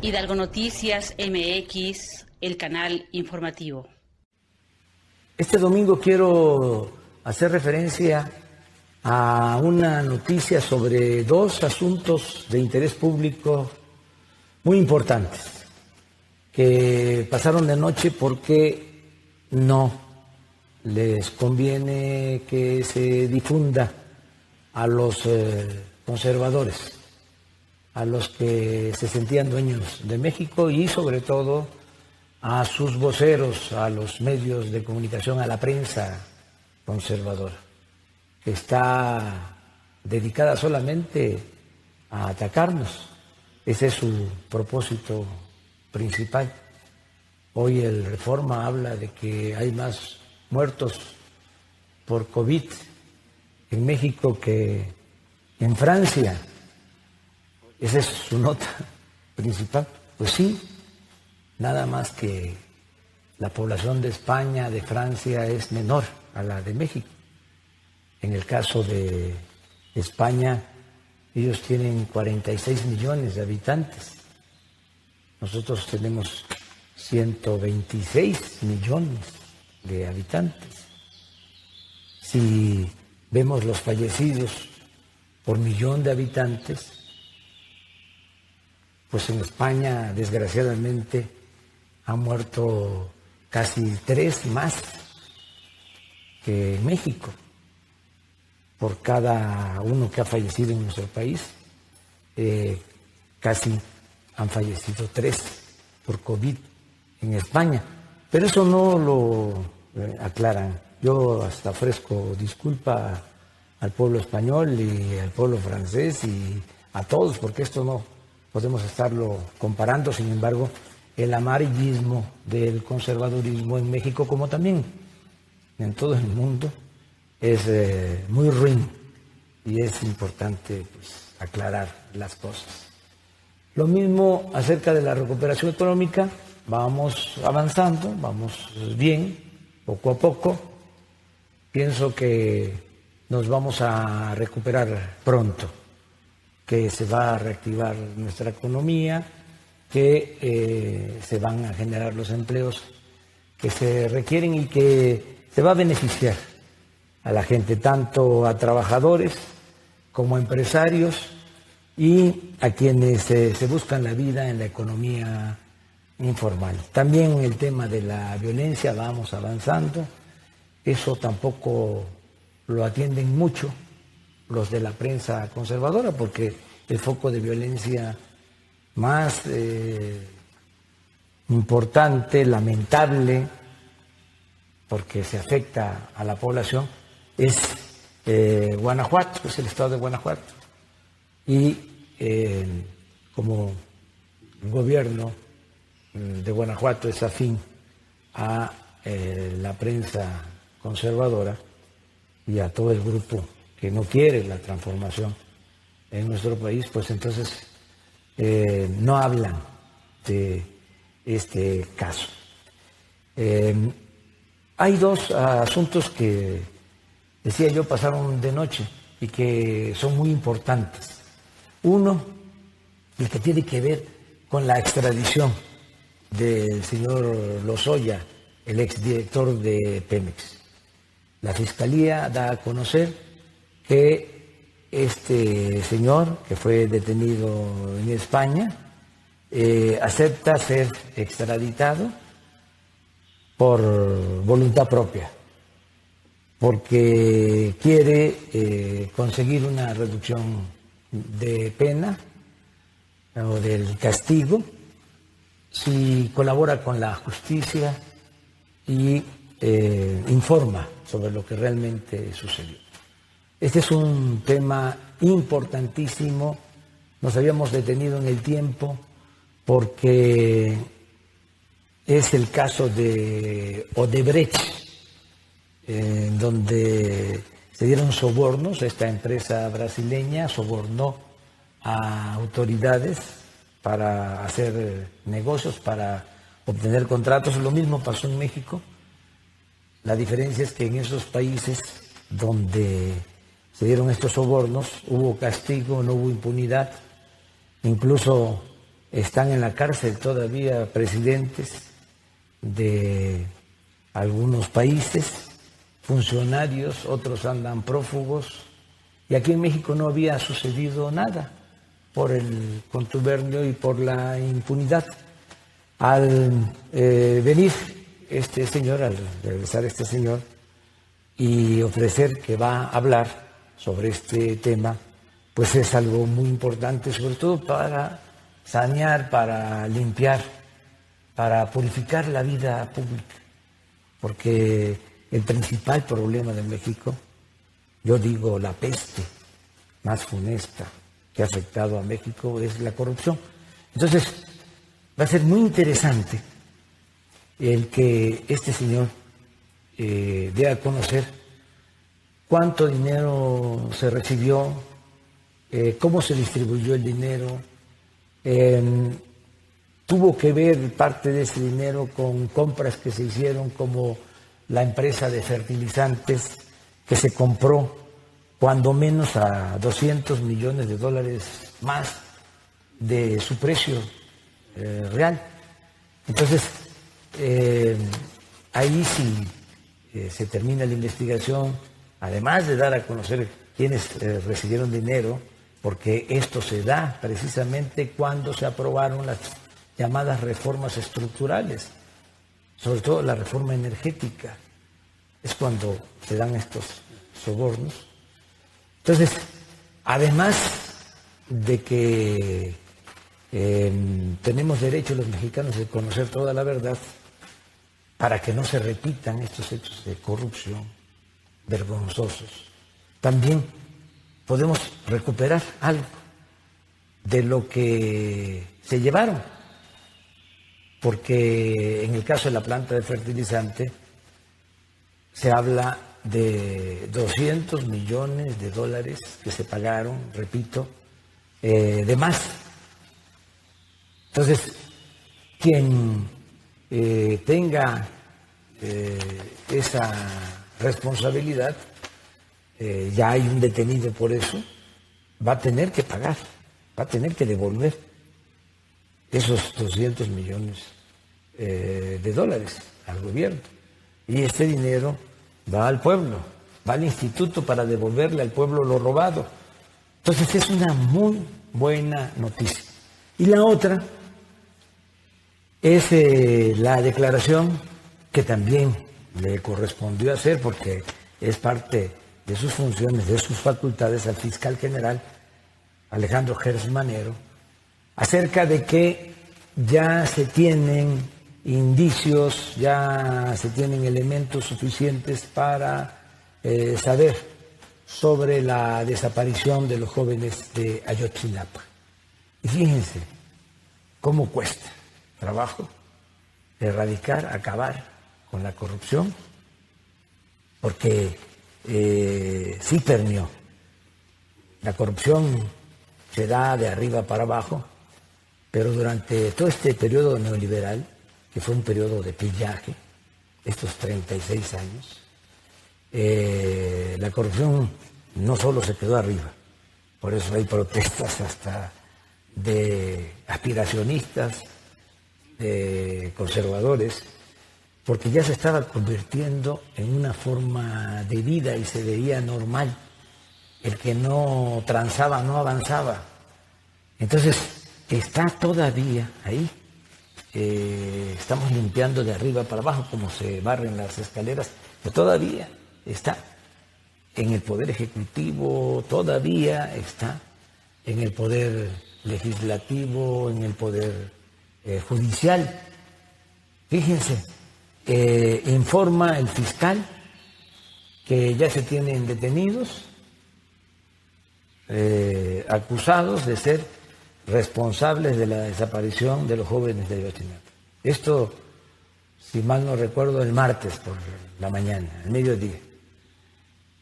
Hidalgo Noticias MX, el canal informativo. Este domingo quiero hacer referencia a una noticia sobre dos asuntos de interés público muy importantes que pasaron de noche porque no les conviene que se difunda a los conservadores, a los que se sentían dueños de México y sobre todo a sus voceros, a los medios de comunicación, a la prensa conservadora, que está dedicada solamente a atacarnos. Ese es su propósito principal. Hoy el Reforma habla de que hay más muertos por COVID en México que en Francia. Esa es su nota principal. Pues sí, nada más que la población de España, de Francia, es menor a la de México. En el caso de España, ellos tienen 46 millones de habitantes. Nosotros tenemos 126 millones de habitantes. Si vemos los fallecidos por millón de habitantes, pues en España, desgraciadamente, han muerto casi 3 más que en México. Por cada uno que ha fallecido en nuestro país, casi han fallecido 3 por COVID en España. Pero eso no lo aclaran. Yo hasta ofrezco disculpa al pueblo español y al pueblo francés y a todos, porque esto no podemos estarlo comparando. Sin embargo, el amarillismo del conservadurismo en México, como también en todo el mundo, es muy ruin y es importante pues, aclarar las cosas. Lo mismo acerca de la recuperación económica, vamos avanzando, vamos bien, poco a poco. Pienso que nos vamos a recuperar pronto, que se va a reactivar nuestra economía, que se van a generar los empleos que se requieren y que se va a beneficiar a la gente, tanto a trabajadores como a empresarios y a quienes se buscan la vida en la economía informal. También en el tema de la violencia vamos avanzando, eso tampoco lo atienden mucho los de la prensa conservadora, porque el foco de violencia más importante, lamentable, porque se afecta a la población, es Guanajuato, es el estado de Guanajuato. Y como el gobierno de Guanajuato es afín a la prensa conservadora y a todo el grupo que no quiere la transformación en nuestro país, pues entonces no hablan de este caso. Hay dos asuntos que, decía yo, pasaron de noche y que son muy importantes. Uno, el que tiene que ver con la extradición del señor Lozoya, el exdirector de Pemex. La Fiscalía da a conocer que este señor, que fue detenido en España, acepta ser extraditado por voluntad propia, porque quiere conseguir una reducción de pena o del castigo si colabora con la justicia y informa sobre lo que realmente sucedió. Este es un tema importantísimo. Nos habíamos detenido en el tiempo porque es el caso de Odebrecht, en donde se dieron sobornos. Esta empresa brasileña sobornó a autoridades para hacer negocios, para obtener contratos. Lo mismo pasó en México. La diferencia es que en esos países donde se dieron estos sobornos hubo castigo, no hubo impunidad. Incluso están en la cárcel todavía presidentes de algunos países, funcionarios, otros andan prófugos, y aquí en México no había sucedido nada por el contubernio y por la impunidad. Al venir este señor, al regresar este señor y ofrecer que va a hablar sobre este tema, pues es algo muy importante, sobre todo para sanear, para limpiar, para purificar la vida pública, porque el principal problema de México, yo digo la peste más funesta que ha afectado a México, es la corrupción. Entonces, va a ser muy interesante el que este señor dé a conocer cuánto dinero se recibió, cómo se distribuyó el dinero. Tuvo que ver parte de ese dinero con compras que se hicieron, como la empresa de fertilizantes que se compró cuando menos a $200 millones más de su precio real. Entonces, ahí sí se termina la investigación, además de dar a conocer quiénes recibieron dinero, porque esto se da precisamente cuando se aprobaron las llamadas reformas estructurales, sobre todo la reforma energética, es cuando se dan estos sobornos. Entonces, además de que tenemos derecho los mexicanos de conocer toda la verdad para que no se repitan estos hechos de corrupción vergonzosos, también podemos recuperar algo de lo que se llevaron, porque en el caso de la planta de fertilizante se habla de $200 millones que se pagaron, repito, de más. Entonces, quien tenga esa responsabilidad, ya hay un detenido por eso, va a tener que pagar, va a tener que devolver esos $200 millones al gobierno. Y este dinero va al pueblo, va al instituto para devolverle al pueblo lo robado. Entonces es una muy buena noticia. Y la otra es la declaración que también le correspondió hacer, porque es parte de sus funciones, de sus facultades, al fiscal general Alejandro Gers Manero, acerca de que ya se tienen indicios, ya se tienen elementos suficientes para saber sobre la desaparición de los jóvenes de Ayotzinapa. Y fíjense cómo cuesta trabajo erradicar, acabar con la corrupción, porque sí permeó. La corrupción se da de arriba para abajo, pero durante todo este periodo neoliberal, que fue un periodo de pillaje, estos 36 años, la corrupción no solo se quedó arriba, por eso hay protestas hasta de aspiracionistas, de conservadores, porque ya se estaba convirtiendo en una forma de vida y se veía normal. El que no transaba no avanzaba. Entonces, está todavía ahí. Estamos limpiando de arriba para abajo, como se barren las escaleras, pero todavía está en el Poder Ejecutivo, todavía está en el Poder Legislativo, en el Poder Judicial. Fíjense, informa el fiscal que ya se tienen detenidos, acusados de ser responsables de la desaparición de los jóvenes de Ayotzinapa. Esto, si mal no recuerdo, el martes por la mañana, al mediodía.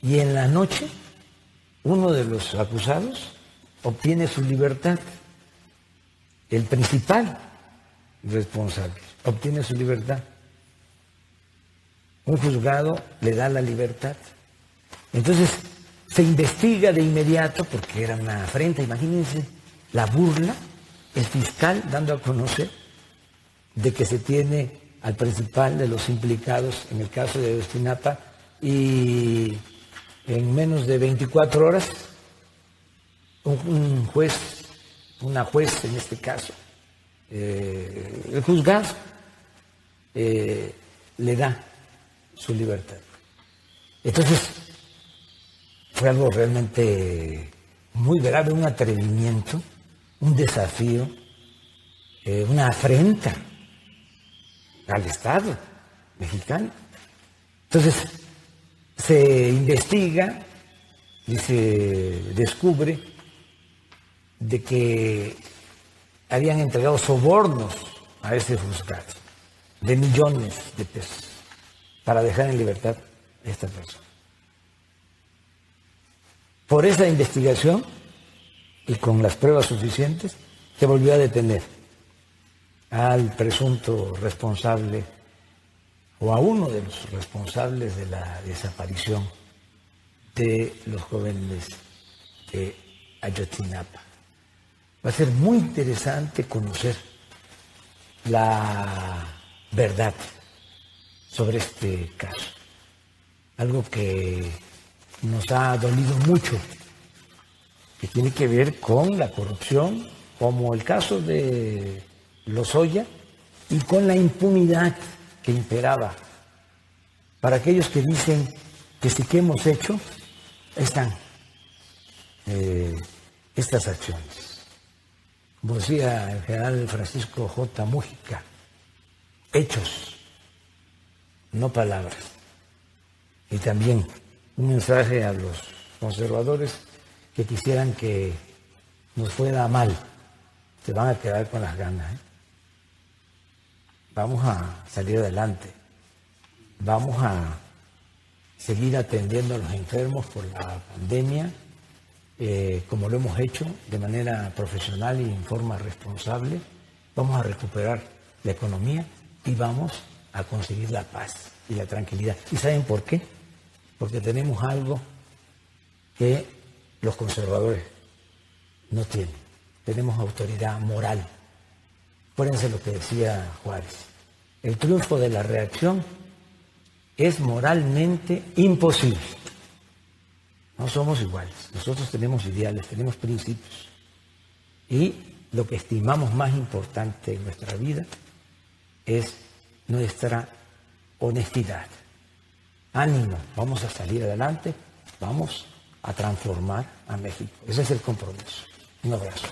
Y en la noche, uno de los acusados obtiene su libertad. El principal responsable obtiene su libertad. Un juzgado le da la libertad. Entonces, se investiga de inmediato, porque era una afrenta, imagínense la burla, el fiscal dando a conocer de que se tiene al principal de los implicados en el caso de Ayotzinapa y en menos de 24 horas un juez, una juez en este caso, el juzgado le da su libertad. Entonces, fue algo realmente muy grave, un atrevimiento, un desafío, una afrenta al Estado mexicano. Entonces, se investiga y se descubre de que habían entregado sobornos a ese juzgado de millones de pesos para dejar en libertad a esta persona. Por esa investigación y con las pruebas suficientes, se volvió a detener al presunto responsable o a uno de los responsables de la desaparición de los jóvenes de Ayotzinapa. Va a ser muy interesante conocer la verdad sobre este caso. Algo que nos ha dolido mucho, que tiene que ver con la corrupción, como el caso de Lozoya, y con la impunidad que imperaba. Para aquellos que dicen que sí que hemos hecho, están estas acciones. Como decía el general Francisco J. Mújica, hechos, no palabras. Y también un mensaje a los conservadores que quisieran que nos fuera mal, se van a quedar con las ganas. Vamos a salir adelante, vamos a seguir atendiendo a los enfermos por la pandemia, como lo hemos hecho de manera profesional y en forma responsable. Vamos a recuperar la economía y vamos a conseguir la paz y la tranquilidad. ¿Y saben por qué? Porque tenemos algo que los conservadores no tienen. Tenemos autoridad moral. Acuérdense lo que decía Juárez. El triunfo de la reacción es moralmente imposible. No somos iguales. Nosotros tenemos ideales, tenemos principios. Y lo que estimamos más importante en nuestra vida es nuestra honestidad. Ánimo, vamos a salir adelante, vamos a transformar a México. Ese es el compromiso. Un abrazo.